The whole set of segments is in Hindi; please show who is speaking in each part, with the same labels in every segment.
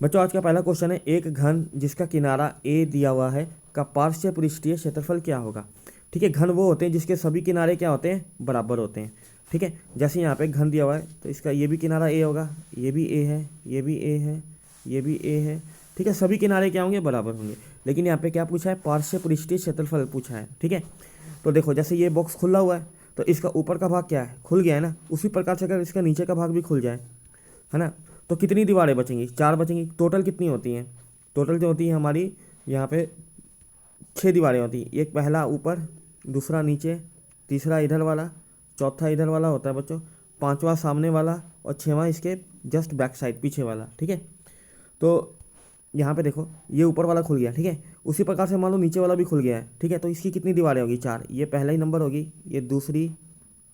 Speaker 1: बच्चों आज का पहला क्वेश्चन है, एक घन जिसका किनारा ए दिया हुआ है का पार्श्व पृष्ठीय क्षेत्रफल क्या होगा। ठीक है, घन वो होते हैं जिसके सभी किनारे क्या होते हैं, बराबर होते हैं। ठीक है, जैसे यहाँ पे घन दिया हुआ है तो इसका ये भी किनारा ए होगा, ये भी ए है, ये भी ए है, ये भी ए है। ठीक है, सभी किनारे क्या होंगे, बराबर होंगे। लेकिन यहाँ पे क्या पूछा है, पार्श्व पृष्ठीय क्षेत्रफल पूछा है। ठीक है, तो देखो जैसे ये बॉक्स खुला हुआ है तो इसका ऊपर का भाग क्या है, खुल गया है ना। उसी प्रकार से अगर इसका नीचे का भाग भी खुल जाए, है ना, तो कितनी दीवारें बचेंगी, 4 बचेंगी। टोटल कितनी होती हैं, टोटल जो होती है हमारी यहाँ पे 6 दीवारें होती हैं। एक पहला ऊपर, दूसरा नीचे, तीसरा इधर वाला, चौथा इधर वाला होता है बच्चों, पांचवा सामने वाला और छठवां इसके जस्ट बैक साइड पीछे वाला। ठीक है, तो यहाँ पे देखो ये ऊपर वाला खुल गया। ठीक है, उसी प्रकार से मान लो नीचे वाला भी खुल गया है। ठीक है, तो इसकी कितनी दीवारें होगी, 4। ये पहला ही नंबर होगी, ये दूसरी,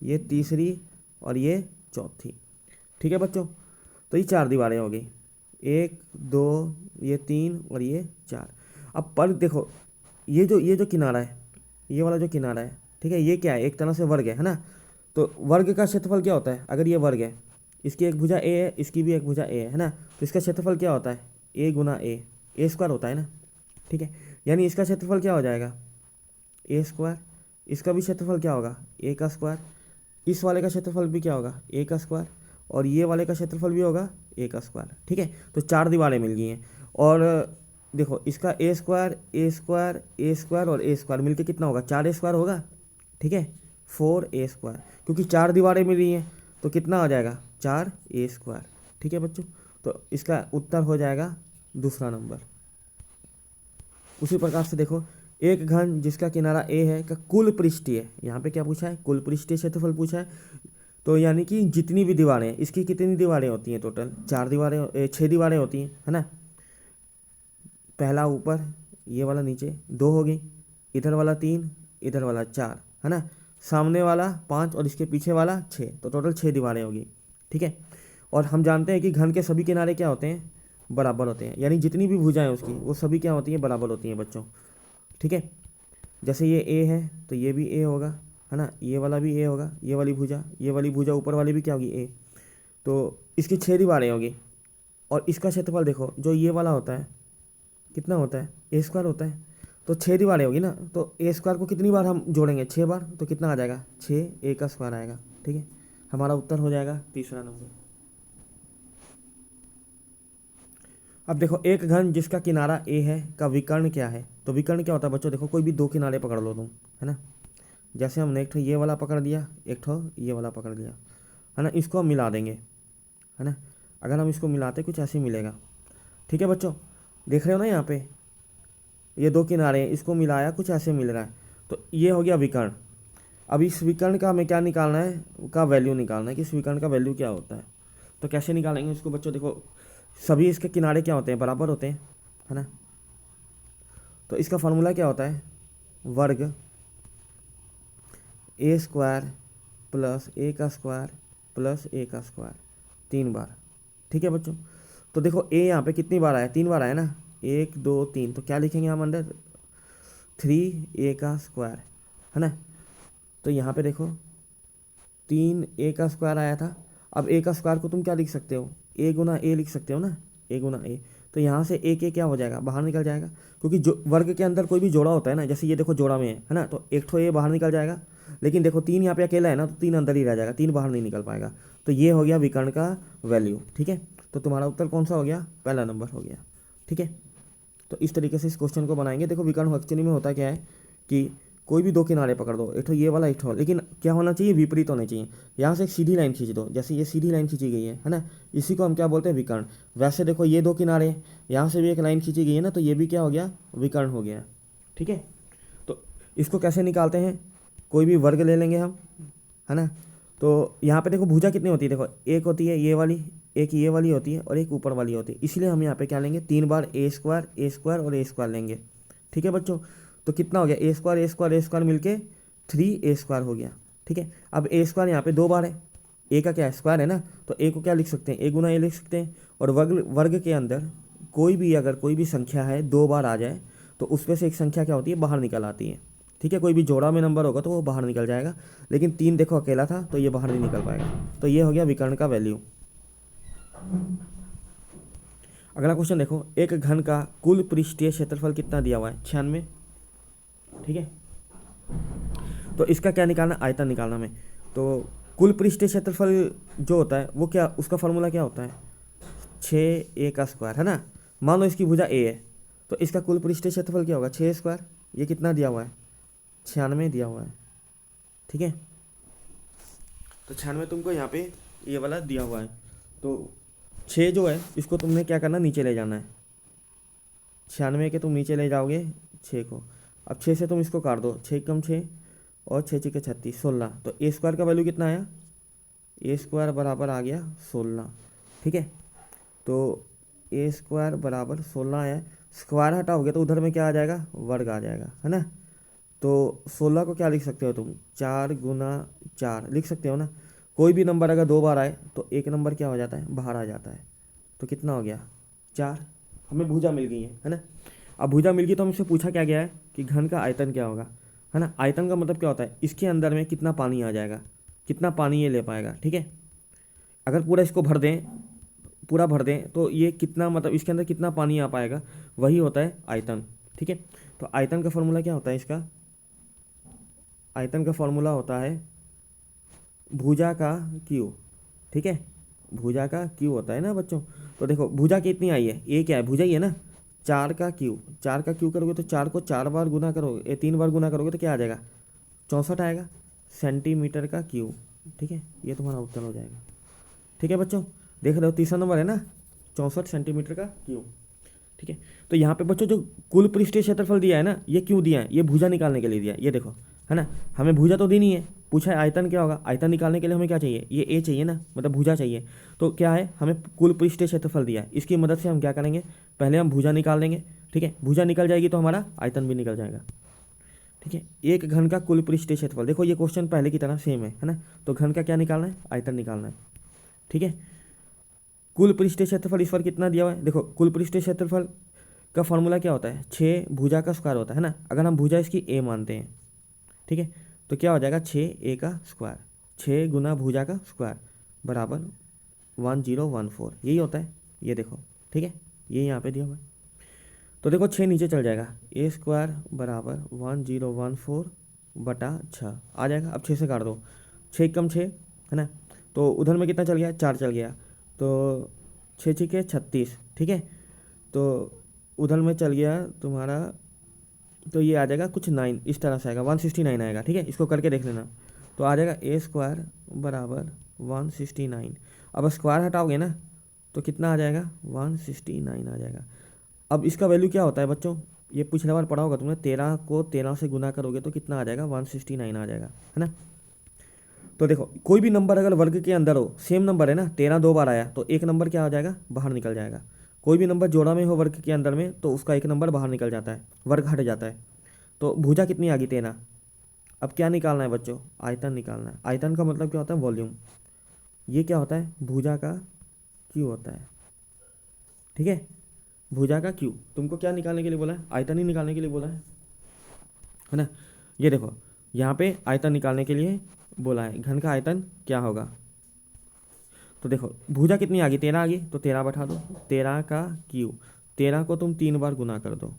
Speaker 1: ये तीसरी और ये चौथी। ठीक है बच्चों, तो ये 4 दीवारें हो गई, 1 2, ये 3 और ये 4। अब पर देखो ये जो किनारा है, ये वाला जो किनारा है, ठीक है, ये क्या है, एक तरह से वर्ग है ना। तो वर्ग का क्षेत्रफल क्या होता है, अगर ये वर्ग है, इसकी एक भुजा ए है, इसकी भी एक भुजा ए है ना, तो इसका क्षेत्रफल क्या होता है, ए गुना ए स्क्वायर होता है ना। ठीक है, यानी इसका क्षेत्रफल क्या हो जाएगा, ए स्क्वायर। इसका भी क्षेत्रफल क्या होगा, ए का स्क्वायर। इस वाले का क्षेत्रफल भी क्या होगा, ए का स्क्वायर। और ये वाले का क्षेत्रफल भी होगा ए का स्क्वायर। ठीक है, तो 4 दीवारें मिल गई हैं। और देखो इसका ए स्क्वायर, ए स्क्वायर, ए स्क्वायर और ए स्क्वायर मिलके कितना होगा, 4 ए स्क्वायर होगा। ठीक है, 4 ए स्क्वायर, क्योंकि 4 दीवारें मिल रही हैं तो कितना हो जाएगा, 4 ए स्क्वायर। ठीक है बच्चों, तो इसका उत्तर हो जाएगा दूसरा नंबर। उसी प्रकार से देखो, एक घन जिसका किनारा ए है का कुल पृष्ठीय, यहाँ पे क्या पूछा है, कुल पृष्ठीय क्षेत्रफल पूछा है। तो यानी कि जितनी भी दीवारें हैं, इसकी कितनी दीवारें होती हैं, टोटल 4 दीवारें, 6 दीवारें होती हैं, है ना। पहला ऊपर, ये वाला नीचे, 2 हो गई, इधर वाला 3, इधर वाला 4, है ना, सामने वाला 5 और इसके पीछे वाला 6, तो टोटल 6 दीवारें होगी। ठीक है, और हम जानते हैं कि घन के सभी किनारे क्या होते हैं, बराबर होते हैं। यानी जितनी भी भुजाएं उसकी वो सभी क्या होती हैं, बराबर होती हैं बच्चों। ठीक है, जैसे ये ए है तो ये भी ए होगा, है ना, ये वाला भी ए होगा, ये वाली भुजा ऊपर वाली भी क्या होगी, ए। तो इसकी 6 दीवारें होगी। और इसका क्षेत्रफल देखो, जो ये वाला होता है कितना होता है, ए स्क्वायर होता है, तो 6 दीवारें होगी ना। तो ए स्क्वायर को कितनी बार हम जोड़ेंगे, 6 बार, तो कितना आ जाएगा, 6 ए का स्क्वायर आएगा। ठीक है, हमारा उत्तर हो जाएगा तीसरा नंबर। अब देखो, एक घन जिसका किनारा ए है का विकर्ण क्या है। तो विकर्ण क्या होता है बच्चों, देखो कोई भी 2 किनारे पकड़ लो तुम, है ना। जैसे हमने एक ठो ये वाला पकड़ लिया, एक ठो ये वाला पकड़ लिया, है ना, इसको हम मिला देंगे, है ना। अगर हम इसको मिलाते कुछ ऐसे ही मिलेगा। ठीक है बच्चों, देख रहे हो ना यहाँ पे ये 2 किनारे हैं, इसको मिलाया कुछ ऐसे मिल रहा है, तो ये हो गया विकर्ण। अब इस विकर्ण का हमें क्या निकालना है, का वैल्यू निकालना है कि इस विकर्ण का वैल्यू क्या होता है। तो कैसे निकालेंगे इसको बच्चों, देखो सभी इसके किनारे क्या होते हैं, बराबर होते हैं, है ना। तो इसका फॉर्मूला क्या होता है, वर्ग ए स्क्वायर प्लस ए का स्क्वायर प्लस ए का स्क्वायर 3 बार। ठीक है बच्चों, तो देखो ए यहाँ पे कितनी बार आया, 3 बार आया ना, 1 2 3, तो क्या लिखेंगे हम अंदर, 3 ए का स्क्वायर, है ना। तो यहाँ पे देखो 3 ए का स्क्वायर आया था। अब ए का स्क्वायर को तुम क्या लिख सकते हो, ए गुना ए लिख सकते हो ना, ए गुना ए। तो यहाँ से ए के क्या हो जाएगा, बाहर निकल जाएगा, क्योंकि जो वर्ग के अंदर कोई भी जोड़ा होता है ना, जैसे ये देखो जोड़ा में है ना, तो एक ठो ए बाहर निकल जाएगा। लेकिन देखो 3 यहाँ पे अकेला है ना, तो 3 अंदर ही रह जाएगा, 3 बाहर नहीं निकल पाएगा। तो ये हो गया विकर्ण का वैल्यू। ठीक है, तो तुम्हारा उत्तर कौन सा हो गया, पहला नंबर हो गया। ठीक है, तो इस तरीके से इस क्वेश्चन को बनाएंगे। देखो विकर्ण एक्चुअली में होता क्या है कि कोई भी 2 किनारे पकड़ दो, एक तो ये वाला एक तो, लेकिन क्या होना चाहिए, विपरीत होने चाहिए। यहाँ से एक सीधी लाइन खींच दो, जैसे ये सीधी लाइन खींची गई है ना, इसी को हम क्या बोलते हैं, विकर्ण। वैसे देखो ये 2 किनारे, यहाँ से भी एक लाइन खींची गई है ना, तो ये भी क्या हो गया, विकर्ण हो गया। ठीक है, तो इसको कैसे निकालते हैं, कोई भी वर्ग ले लेंगे हम, है ना। तो यहाँ पे देखो भुजा कितनी होती है, देखो एक होती है ये वाली, एक ये वाली होती है और एक ऊपर वाली होती है, इसलिए हम यहाँ पे क्या लेंगे, 3 बार ए स्क्वायर और ए स्क्वायर लेंगे। ठीक है बच्चों, तो कितना हो गया, ए स्क्वायर मिलके 3 ए स्क्वायर हो गया। ठीक है, अब ए स्क्वायर यहाँ पे 2 बार है, ए का क्या है, स्क्वायर है ना, तो ए को क्या लिख सकते हैं, ए गुना ए लिख सकते हैं। और वर्ग के अंदर कोई भी अगर कोई भी संख्या है 2 बार आ जाए तो उसमें से एक संख्या क्या होती है, बाहर निकल आती है। ठीक है, कोई भी जोड़ा में नंबर होगा तो वो बाहर निकल जाएगा, लेकिन 3 देखो अकेला था तो ये बाहर नहीं निकल पाएगा। तो ये हो गया विकर्ण का वैल्यू। अगला क्वेश्चन देखो, एक घन का कुल पृष्ठीय क्षेत्रफल कितना दिया हुआ है? 96। ठीक है, तो इसका क्या निकालना? आयतन निकालना हमें। तो कुल पृष्ठीय क्षेत्रफल जो होता है वो क्या, उसका फॉर्मूला क्या होता है? 6a का स्क्वायर, है ना। मान लो इसकी भुजा a है, तो इसका कुल पृष्ठीय क्षेत्रफल क्या होगा? 6 स्क्वायर। ये कितना दिया हुआ है? 96 दिया हुआ है। ठीक है, तो 96 तुमको यहाँ पे ये वाला दिया हुआ है। तो 6 जो है इसको तुमने क्या करना? नीचे ले जाना है। 96 के तुम नीचे ले जाओगे 6 को। अब 6 से तुम इसको काट दो, 6 कम 6 और 6 6 के 36, 16। तो ए स्क्वायर का वैल्यू कितना आया? ए स्क्वायर बराबर आ गया 16। ठीक है, तो ए स्क्वायर बराबर 16 आया। स्क्वायर हटाओगे तो उधर में क्या आ जाएगा? वर्ग आ जाएगा, है ना। तो 16 को क्या लिख सकते हो तुम? 4 गुना 4 लिख सकते हो ना। कोई भी नंबर अगर 2 बार आए तो एक नंबर क्या हो जाता है? बाहर आ जाता है। तो कितना हो गया? 4। हमें भुजा मिल गई है ना। अब भुजा मिल गई तो हमसे पूछा क्या गया है कि घन का आयतन क्या होगा, है ना। आयतन का मतलब क्या होता है? इसके अंदर में कितना पानी आ जाएगा, कितना पानी ये ले पाएगा। ठीक है, अगर पूरा इसको भर दें, पूरा भर दें तो ये कितना, मतलब इसके अंदर कितना पानी आ पाएगा, वही होता है आयतन। ठीक है, तो आयतन का फॉर्मूला क्या होता है? इसका आयतन का फॉर्मूला होता है भुजा का क्यू। ठीक है, भुजा का क्यू होता है ना बच्चों। तो देखो भुजा कितनी आई है? ए क्या है? भुजा ही है ना। 4 का क्यू, 4 का क्यू करोगे तो 4 को 4 बार गुना करोगे, 3 बार गुना करोगे तो क्या आ जाएगा? 64 आएगा सेंटीमीटर का क्यू। ठीक है, ये तुम्हारा उत्तर हो जाएगा। ठीक है बच्चों, देख रहे हो तीसरा नंबर है ना, 64 सेंटीमीटर का क्यू। ठीक है, तो यहाँ पे बच्चों जो कुल पृष्ठीय क्षेत्रफल दिया है ना, ये क्यों दिया है? ये भुजा निकालने के लिए दिया है। ये देखो, है ना, हमें भुजा तो दी नहीं है, पूछा है आयतन क्या होगा। आयतन निकालने के लिए हमें क्या चाहिए? ये ए चाहिए ना, मतलब भुजा चाहिए। तो क्या है, हमें कुल पृष्ठीय क्षेत्रफल दिया है। इसकी मदद से हम क्या करेंगे? पहले हम भुजा निकाल लेंगे। ठीक है, भुजा निकल जाएगी तो हमारा आयतन भी निकल जाएगा। ठीक है, एक घन का कुल पृष्ठीय क्षेत्रफल, देखो ये क्वेश्चन पहले की तरह सेम है ना। तो घन का क्या निकालना है? आयतन निकालना है। ठीक है, कुल पृष्ठीय क्षेत्रफल इस पर कितना दिया हुआ है? देखो कुल पृष्ठीय क्षेत्रफल का फॉर्मूला क्या होता है? 6 भुजा का स्क्वायर होता है ना। अगर हम भुजा इसकी ए मानते हैं, ठीक है, तो क्या हो जाएगा? 6a का स्क्वायर, 6 गुना भुजा का स्क्वायर बराबर 1014, यही होता है। ये देखो, ठीक है, ये यहाँ पे दिया हुआ है। तो देखो 6 नीचे चल जाएगा, ए स्क्वायर बराबर 1014 बटा 6 आ जाएगा। अब 6 से काट दो, 6 कम 6, है ना। तो उधर में कितना चल गया? 4 चल गया, तो 6 6 के 36। ठीक है, तो उधर में चल गया तुम्हारा, तो ये आ जाएगा कुछ 9 इस तरह से आएगा, 169 आएगा। ठीक है, इसको करके देख लेना। तो आ जाएगा ए स्क्वायर बराबर 169। अब स्क्वायर हटाओगे ना तो कितना आ जाएगा? 169 आ जाएगा। अब इसका वैल्यू क्या होता है बच्चों? ये पिछले बार पढ़ा होगा तुमने, 13 को 13 से गुना करोगे तो कितना आ जाएगा? 169 आ जाएगा, है ना। तो देखो कोई भी नंबर अगर वर्ग के अंदर हो, सेम नंबर है ना, 13 2 बार आया तो एक नंबर क्या हो जाएगा? बाहर निकल जाएगा। कोई भी नंबर जोड़ा में हो वर्ग के अंदर में तो उसका एक नंबर बाहर निकल जाता है, वर्ग हट जाता है। तो भुजा कितनी आ गई? 13। अब क्या निकालना है बच्चों? आयतन निकालना है। आयतन का मतलब क्या होता है? वॉल्यूम। ये क्या होता है? भुजा का क्यू होता है। ठीक है, भुजा का क्यू। तुमको क्या निकालने के लिए बोला है? आयतन ही निकालने के लिए बोला है ना। ये देखो यहाँ पे आयतन निकालने के लिए बोला है। घन का आयतन क्या होगा? तो देखो भुजा कितनी आ गई? 13 आ गई, तो 13 बैठा दो, 13 का क्यू। 13 को तुम 3 बार गुना कर दो,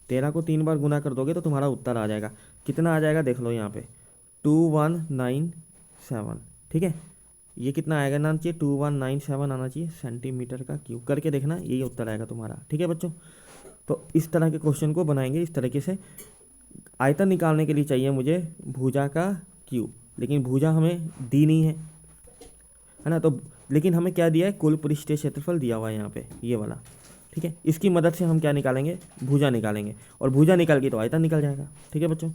Speaker 1: 13 को 3 बार गुना कर दोगे तो तुम्हारा उत्तर आ जाएगा। कितना आ जाएगा देख लो यहाँ पे, 2197। ठीक है, ये कितना आएगा ना चाहिए? 2197 आना चाहिए सेंटीमीटर का क्यूब। करके देखना, यही उत्तर आएगा तुम्हारा। ठीक है बच्चों, तो इस तरह के क्वेश्चन को बनाएंगे इस तरीके से। आयतन निकालने के लिए चाहिए मुझे भुजा का क्यूब, लेकिन भुजा हमें दी नहीं है ना। तो लेकिन हमें क्या दिया है? कुल पृष्ठीय क्षेत्रफल दिया हुआ है यहाँ पे, ये वाला। ठीक है, इसकी मदद से हम क्या निकालेंगे? भुजा निकालेंगे, और भुजा निकल गई तो आयतन निकल जाएगा। ठीक है बच्चों।